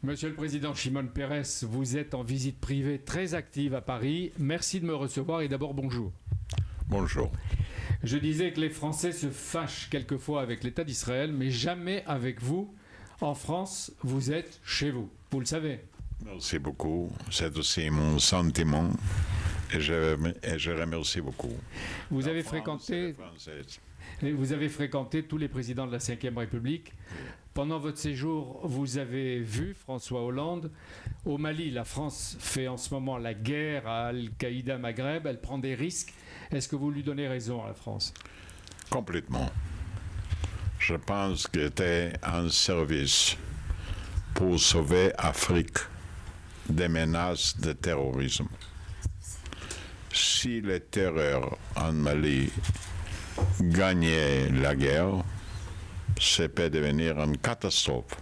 Monsieur le Président Shimon Peres, vous êtes en visite privée très active à Paris. Merci de me recevoir et d'abord bonjour. Bonjour. Je disais que les Français se fâchent quelquefois avec l'État d'Israël, mais jamais avec vous. En France, vous êtes chez vous. Vous le savez. Merci beaucoup. C'est aussi mon sentiment et je remercie beaucoup. Vous avez fréquenté tous les présidents de la Ve République. Pendant votre séjour, vous avez vu François Hollande. Au Mali, la France fait en ce moment la guerre à Al-Qaïda Maghreb. Elle prend des risques. Est-ce que vous lui donnez raison à la France? Complètement. Je pense qu'il était un service pour sauver l'Afrique des menaces de terrorisme. Si les terreurs en Mali gagnaient la guerre, ça peut devenir une catastrophe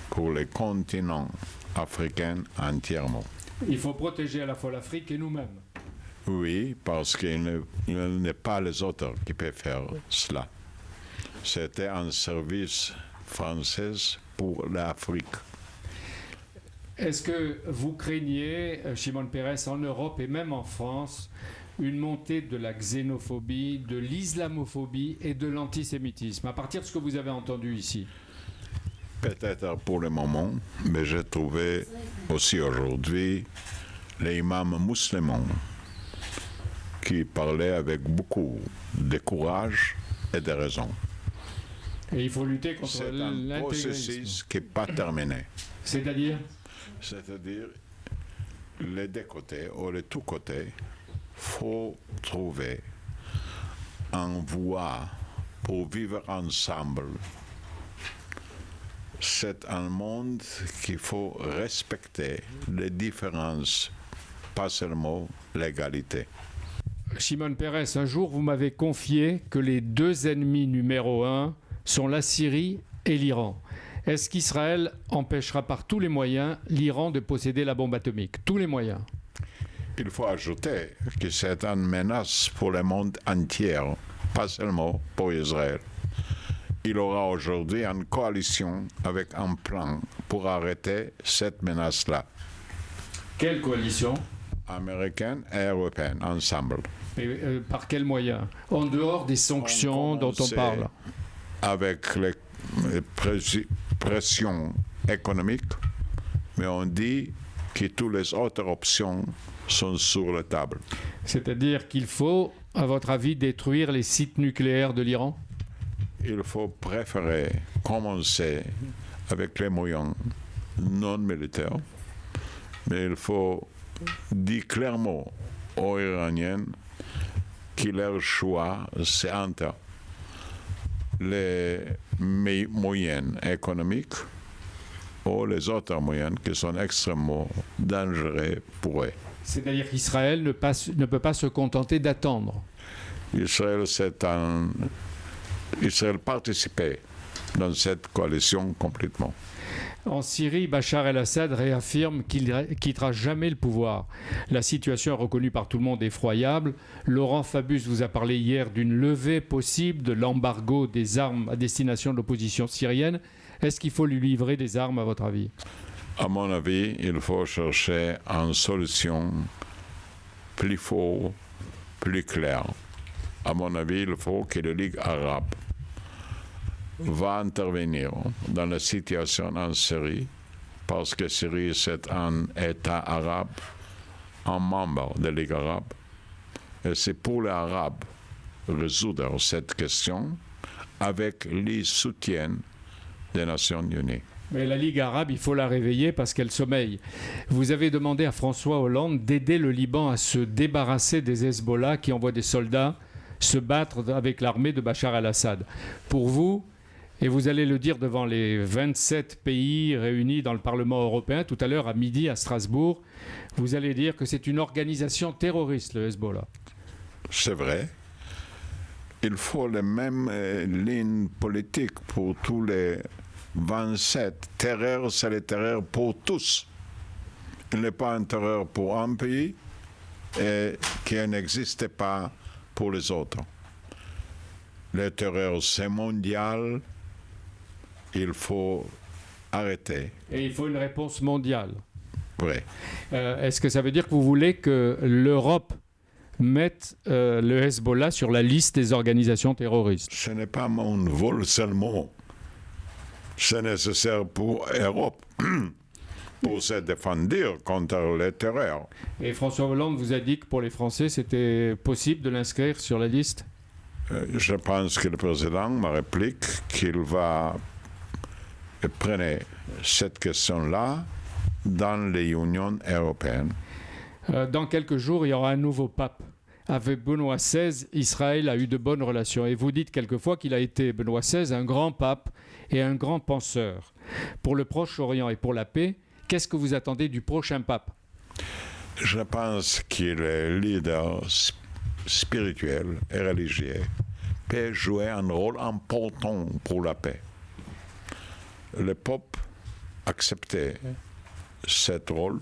pour les continents africains entièrement. Il faut protéger à la fois l'Afrique et nous-mêmes. Oui, parce qu'il n'est pas les autres qui peuvent faire cela. C'était un service français pour l'Afrique. Est-ce que vous craignez, Shimon Peres, en Europe et même en France, une montée de la xénophobie, de l'islamophobie et de l'antisémitisme, à partir de ce que vous avez entendu ici? Peut-être pour le moment, mais j'ai trouvé aussi aujourd'hui les imams musulmans qui parlaient avec beaucoup de courage et de raison. Et il faut lutter contre C'est un processus qui n'est pas terminé. C'est-à-dire les deux côtés ou les tous côtés, il faut trouver une voie pour vivre ensemble. C'est un monde qu'il faut respecter les différences, pas seulement l'égalité. Shimon Peres, un jour vous m'avez confié que les deux ennemis numéro un sont la Syrie et l'Iran. Est-ce qu'Israël empêchera par tous les moyens l'Iran de posséder la bombe atomique? Tous les moyens. Il faut ajouter que c'est une menace pour le monde entier, pas seulement pour Israël. Il y aura aujourd'hui une coalition avec un plan pour arrêter cette menace-là. Quelle coalition? Américaine et européenne, ensemble. Et, par quels moyens? En dehors des sanctions dont on parle? Avec les pressions économiques, mais on dit que toutes les autres options sont sur la table. C'est-à-dire qu'il faut, à votre avis, détruire les sites nucléaires de l'Iran? Il faut préférer commencer avec les moyens non militaires, mais il faut dire clairement aux Iraniens que leur choix, c'est entre les moyens économiques ou les autres moyens qui sont extrêmement dangereux pour eux. C'est-à-dire qu'Israël ne peut pas se contenter d'attendre. Israël participait dans cette coalition complètement. En Syrie, Bachar el-Assad réaffirme qu'il ne quittera jamais le pouvoir. La situation est reconnue par tout le monde effroyable. Laurent Fabius vous a parlé hier d'une levée possible de l'embargo des armes à destination de l'opposition syrienne. Est-ce qu'il faut lui livrer des armes, à votre avis? À mon avis, il faut chercher une solution plus forte, plus claire. À mon avis, il faut que la Ligue arabe va intervenir dans la situation en Syrie, parce que Syrie, c'est un État arabe, un membre de la Ligue arabe. Et c'est pour les Arabes résoudre cette question avec le soutien des Nations Unies. Mais la Ligue arabe, il faut la réveiller parce qu'elle sommeille. Vous avez demandé à François Hollande d'aider le Liban à se débarrasser des Hezbollah qui envoient des soldats se battre avec l'armée de Bachar el-Assad. Pour vous, et vous allez le dire devant les 27 pays réunis dans le Parlement européen, tout à l'heure à midi à Strasbourg, vous allez dire que c'est une organisation terroriste, le Hezbollah. C'est vrai. Il faut les mêmes lignes politiques pour tous les 27. Terreur, c'est le terreur pour tous. Il n'est pas un terreur pour un pays et qui n'existe pas pour les autres. Le terreur, c'est mondial. Il faut arrêter. Et il faut une réponse mondiale. Oui. Est-ce que ça veut dire que vous voulez que l'Europe mette le Hezbollah sur la liste des organisations terroristes? Ce n'est pas mon vol seulement. C'est nécessaire pour l'Europe, pour se défendre contre le terreur. Et François Hollande vous a dit que pour les Français, c'était possible de l'inscrire sur la liste? Je pense que le président me réplique qu'il va prendre cette question-là dans l'Union européenne. Dans quelques jours, il y aura un nouveau pape. Avec Benoît XVI, Israël a eu de bonnes relations. Et vous dites quelquefois qu'il a été, Benoît XVI, un grand pape et un grand penseur. Pour le Proche-Orient et pour la paix, qu'est-ce que vous attendez du prochain pape? Je pense qu'il est leader spirituel et religieux peut jouer un rôle important pour la paix. Le pape acceptait ce rôle.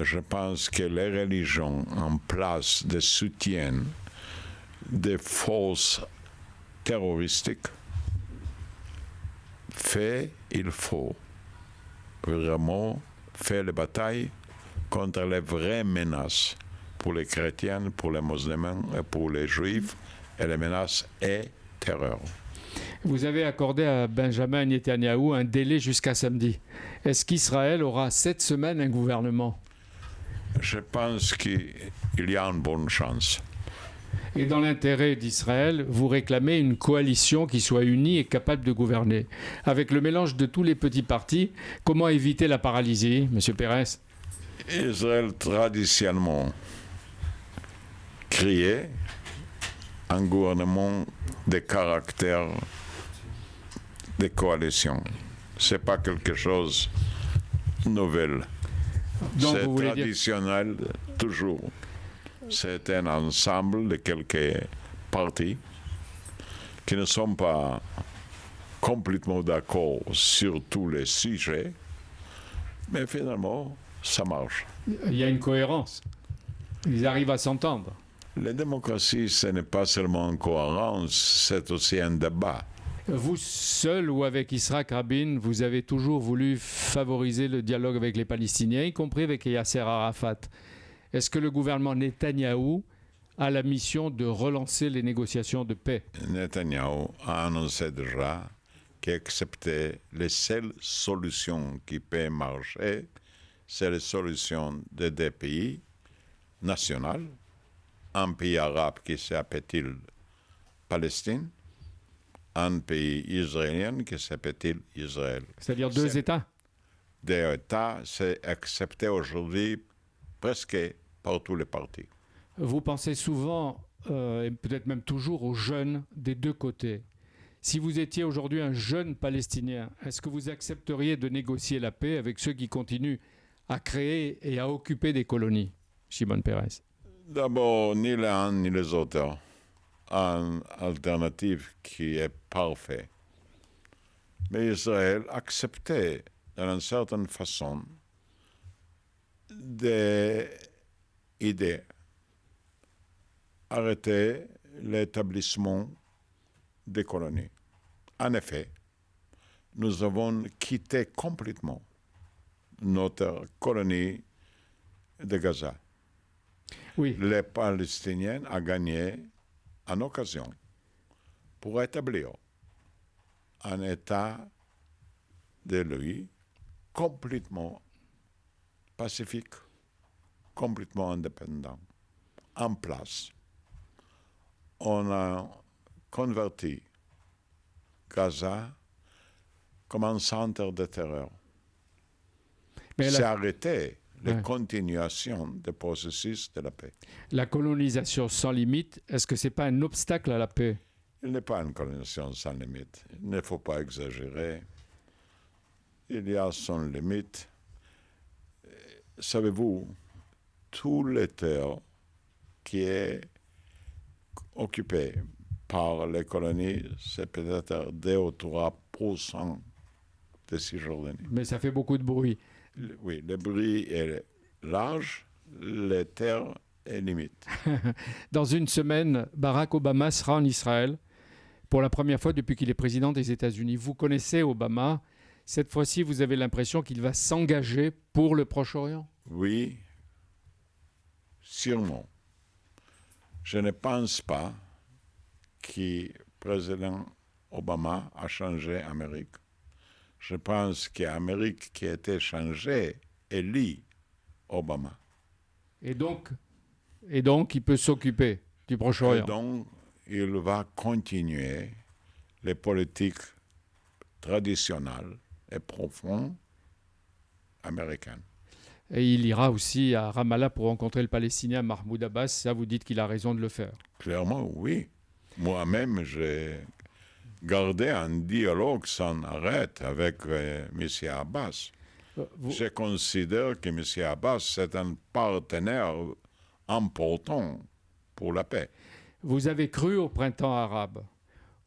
Je pense que les religions en place de soutien des forces terroristiques il faut vraiment faire la bataille contre les vraies menaces pour les chrétiens, pour les musulmans et pour les juifs, et les menaces et terreur. Vous avez accordé à Benjamin Netanyahou un délai jusqu'à samedi. Est-ce qu'Israël aura cette semaine un gouvernement? Je pense qu'il y a une bonne chance. Et dans l'intérêt d'Israël, vous réclamez une coalition qui soit unie et capable de gouverner. Avec le mélange de tous les petits partis, comment éviter la paralysie, M. Peres? Israël, traditionnellement, créait un gouvernement de caractère de coalition. Ce n'est pas quelque chose de nouvel. Donc, C'est traditionnel toujours. C'est un ensemble de quelques partis qui ne sont pas complètement d'accord sur tous les sujets, mais finalement, ça marche. Il y a une cohérence. Ils arrivent à s'entendre. La démocratie, ce n'est pas seulement une cohérence, c'est aussi un débat. Vous, seul ou avec Yitzhak Rabin, vous avez toujours voulu favoriser le dialogue avec les Palestiniens, y compris avec Yasser Arafat. Est-ce que le gouvernement Netanyahou a la mission de relancer les négociations de paix? Netanyahou a annoncé déjà qu'il acceptait les seules solutions qui peuvent marcher, c'est les solutions de deux pays nationaux, un pays arabe qui s'appelle Palestine, un pays israélien qui s'appelle Israël. C'est-à-dire deux États? Deux États, c'est accepté aujourd'hui presque par tous les partis. Vous pensez souvent, et peut-être même toujours, aux jeunes des deux côtés. Si vous étiez aujourd'hui un jeune Palestinien, est-ce que vous accepteriez de négocier la paix avec ceux qui continuent à créer et à occuper des colonies, Shimon Peres? D'abord, ni l'un ni les autres. Une alternative qui est parfaite. Mais Israël acceptait, d'une certaine façon, des idées. Arrêter l'établissement des colonies. En effet, nous avons quitté complètement notre colonie de Gaza. Oui. Les Palestiniens ont gagné une occasion pour établir un État de lui complètement pacifique, complètement indépendant, en place. On a converti Gaza comme un centre de terreur. C'est arrêté la continuation du processus de la paix. La colonisation sans limite, est-ce que ce n'est pas un obstacle à la paix? Il n'est pas une colonisation sans limite. Il ne faut pas exagérer. Il y a son limite. Savez-vous, tout les terres qui est occupé par les colonies, c'est peut-être 2 ou 3% de Cisjordanie. Mais ça fait beaucoup de bruit. Oui, le bruit est large, les terres est limite. Dans une semaine, Barack Obama sera en Israël pour la première fois depuis qu'il est président des États-Unis. Vous connaissez Obama, Cette fois-ci, vous avez l'impression qu'il va s'engager pour le Proche-Orient? Oui, sûrement. Je ne pense pas que le président Obama a changé l'Amérique. Je pense que l'Amérique qui a été changée élit Obama. Et donc, il peut s'occuper du Et Proche-Orient. donc, il va continuer les politiques traditionnelles et profondes américaines. Et il ira aussi à Ramallah pour rencontrer le Palestinien Mahmoud Abbas. Ça, vous dites qu'il a raison de le faire. Clairement, oui. Moi-même, j'ai gardé un dialogue sans arrêt avec M. Abbas. Je considère que M. Abbas est un partenaire important pour la paix. Vous avez cru au printemps arabe.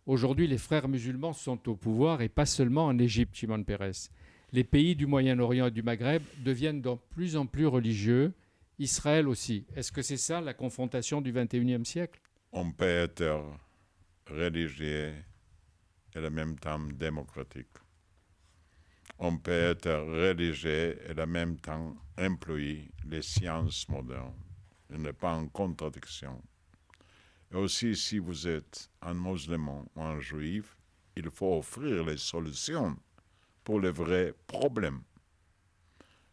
Aujourd'hui, les frères musulmans sont au pouvoir et pas seulement en Égypte, Shimon Peres. Les pays du Moyen-Orient et du Maghreb deviennent de plus en plus religieux. Israël aussi. Est-ce que c'est ça la confrontation du XXIe siècle? On peut être religieux et en même temps démocratique. On peut être religieux et en même temps employer les sciences modernes. Il n'est pas en contradiction. Et aussi, si vous êtes un musulman ou un juif, il faut offrir les solutions pour les vrais problèmes.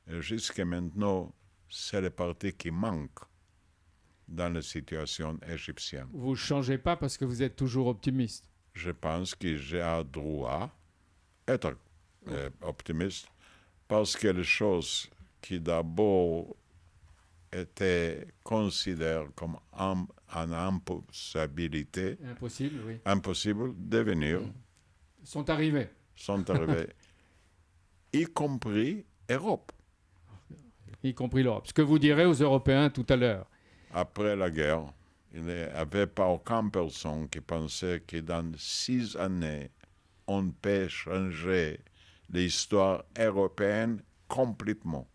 Et jusqu'à maintenant, c'est le parti qui manque dans la situation égyptienne. Vous ne changez pas parce que vous êtes toujours optimiste. Je pense que j'ai un droit d'être optimiste parce que les choses qui d'abord étaient considérées comme une impossibilité, Impossible, oui. impossible de venir, Sont arrivés. sont arrivées, y compris Europe. Y compris l'Europe. Ce que vous direz aux Européens tout à l'heure. Après la guerre, il n'y avait pas aucune personne qui pensait que dans 6 années, on peut changer l'histoire européenne complètement.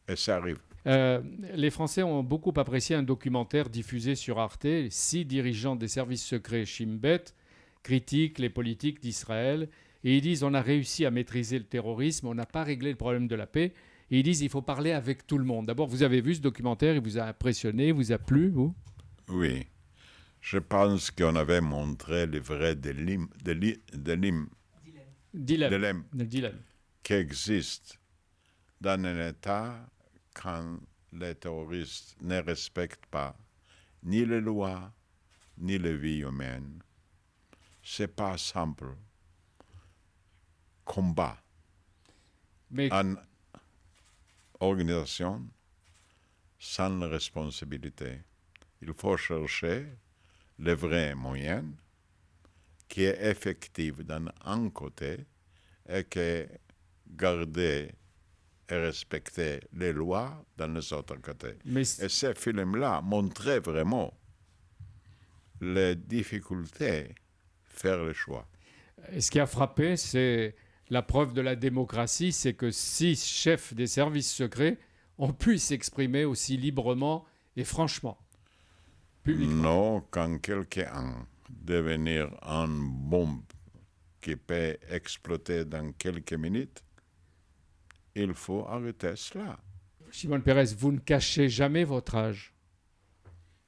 Et ça arrive. Les Français ont beaucoup apprécié un documentaire diffusé sur Arte. 6 dirigeants des services secrets Shin Bet critiquent les politiques d'Israël et ils disent on a réussi à maîtriser le terrorisme, on n'a pas réglé le problème de la paix. Et ils disent il faut parler avec tout le monde. D'abord, vous avez vu ce documentaire, il vous a impressionné, il vous a plu, vous? Oui. Je pense qu'on avait montré le vrai dilemme qui existe dans un État quand les terroristes ne respectent pas ni les lois, ni les vies humaines. Ce n'est pas simple. Combat. Mais Une organisation sans responsabilité. Il faut chercher les vrais moyens qui est effectif d'un un côté et qui garder et respecter les lois dans les autres côtés. Et ce film-là montrait vraiment les difficultés de faire le choix. ce qui a frappé, c'est la preuve de la démocratie, c'est que 6 chefs des services secrets ont pu s'exprimer aussi librement et franchement, publiquement. Non, quand quelqu'un devenir une bombe qui peut exploser dans quelques minutes, il faut arrêter cela. Shimon Peres, vous ne cachez jamais votre âge.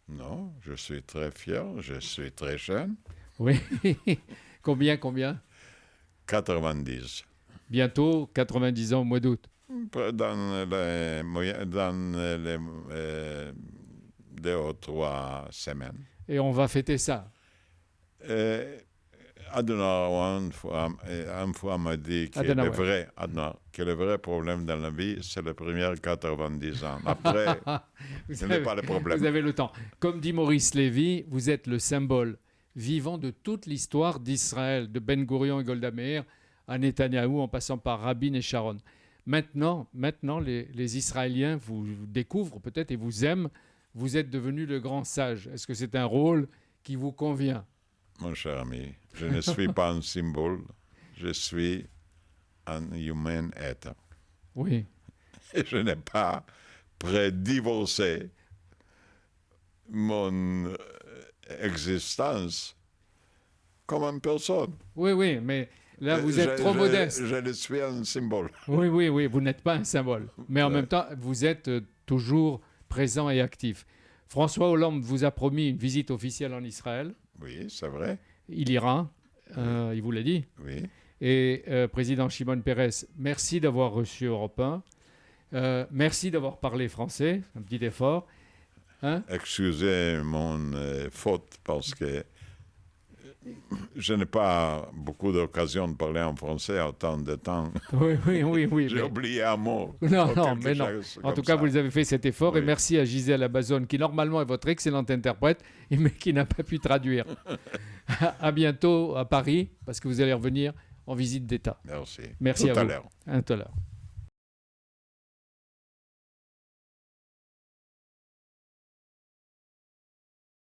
Non, je suis très fier, je suis très jeune. Oui. Combien 90. Bientôt 90 ans au mois d'août. Dans les 2 ou 3 semaines. Et on va fêter ça. Adonai, une fois m'a dit que le vrai problème dans la vie, c'est les premiers 90 ans. Après, ce n'est pas le problème. Vous avez le temps. Comme dit Maurice Lévy, vous êtes le symbole vivant de toute l'histoire d'Israël, de Ben Gurion et Golda Meir, à Netanyahou, en passant par Rabin et Sharon. Maintenant les Israéliens vous découvrent peut-être et vous aiment. Vous êtes devenu le grand sage. Est-ce que c'est un rôle qui vous convient? Mon cher ami, je ne suis pas un symbole, je suis un humain être. Oui. Et je n'ai pas prédivorcé mon existence comme une personne. Oui, mais Là, vous êtes trop modeste. Je suis un symbole. Oui, oui, oui, vous n'êtes pas un symbole. Mais en même temps, vous êtes toujours présent et actif. François Hollande vous a promis une visite officielle en Israël. Oui, c'est vrai. Il ira, il vous l'a dit. Oui. Et président Shimon Peres, merci d'avoir reçu Europe 1. Merci d'avoir parlé français, un petit effort. Hein? Excusez mon faute parce que je n'ai pas beaucoup d'occasion de parler en français autant de temps. Oui, oui, oui. oui J'ai mais... oublié un mot. Non, mais non. En tout cas, ça. vous avez fait cet effort Oui. et merci à Gisèle Abazone qui normalement est votre excellente interprète, mais qui n'a pas pu traduire. À bientôt à Paris parce que vous allez revenir en visite d'État. Merci. Merci Tout à à vous. l'heure. À tout à l'heure.